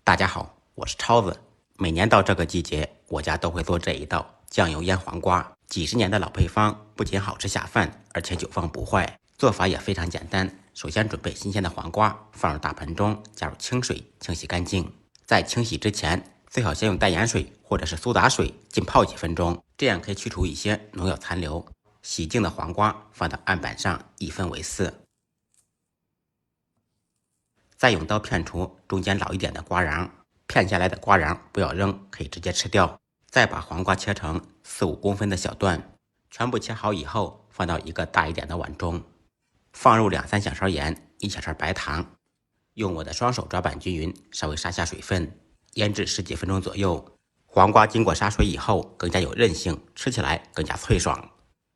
大家好，我是超子。每年到这个季节，我家都会做这一道酱油腌黄瓜。几十年的老配方，不仅好吃下饭，而且久放不坏。做法也非常简单。首先准备新鲜的黄瓜，放入大盆中，加入清水清洗干净。在清洗之前，最好先用淡盐水或者是苏打水浸泡几分钟，这样可以去除一些农药残留。洗净的黄瓜放到案板上，一分为四。再用刀片除中间老一点的瓜瓤，片下来的瓜瓤不要扔，可以直接吃掉。再把黄瓜切成4-5公分的小段，全部切好以后，放到一个大一点的碗中，放入2-3小勺盐，1小勺白糖，用我的双手抓拌均匀，稍微杀下水分，腌制10几分钟左右。黄瓜经过杀水以后更加有韧性，吃起来更加脆爽。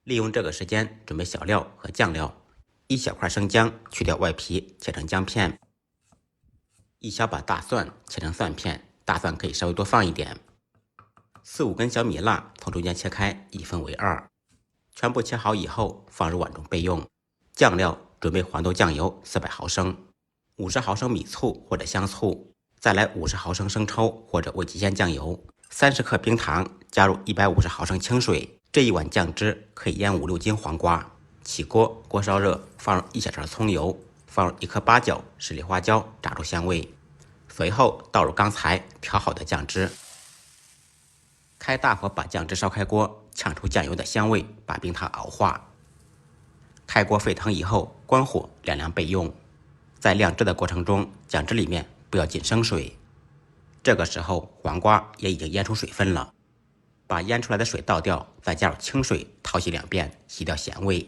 利用这个时间准备小料和酱料：1小块生姜，去掉外皮，切成姜片。1小把大蒜切成蒜片，大蒜可以稍微多放一点。4-5根小米辣从中间切开，一分为2，全部切好以后放入碗中备用。酱料准备黄豆酱油400毫升，50毫升米醋或者香醋，再来50毫升生抽或者味极鲜酱油，30克冰糖，加入150毫升清水。这一碗酱汁可以腌5-6斤黄瓜。起锅，锅烧热，放入1小勺葱油，放入1颗八角、10粒花椒，炸出香味。随后倒入刚才调好的酱汁，开大火把酱汁烧开锅，呛出酱油的香味，把冰糖熬化。开锅沸腾以后，关火晾凉备用。在晾汁的过程中，酱汁里面不要进生水。这个时候黄瓜也已经腌出水分了，把腌出来的水倒掉，再加入清水淘洗2遍，洗掉咸味。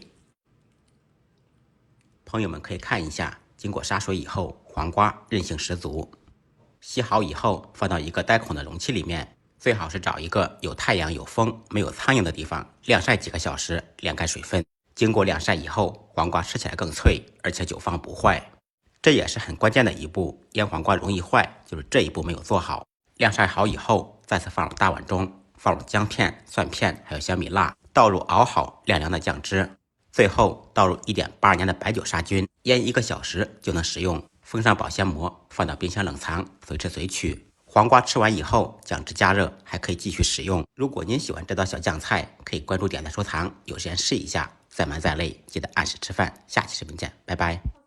朋友们可以看一下，经过杀水以后，黄瓜韧性十足。洗好以后，放到一个带孔的容器里面，最好是找一个有太阳、有风、没有苍蝇的地方，晾晒几个小时，晾干水分。经过晾晒以后，黄瓜吃起来更脆，而且久放不坏。这也是很关键的一步，腌黄瓜容易坏，就是这一步没有做好。晾晒好以后，再次放入大碗中，放入姜片、蒜片，还有小米辣，倒入熬好晾凉的酱汁，最后倒入1点82年的白酒杀菌，腌1个小时就能食用。封上保鲜膜，放到冰箱冷藏，随吃随取。黄瓜吃完以后，酱汁加热，还可以继续使用。如果您喜欢这道小酱菜，可以关注、点赞、收藏，有时间试一下。再忙再累，记得按时吃饭。下期视频见，拜拜。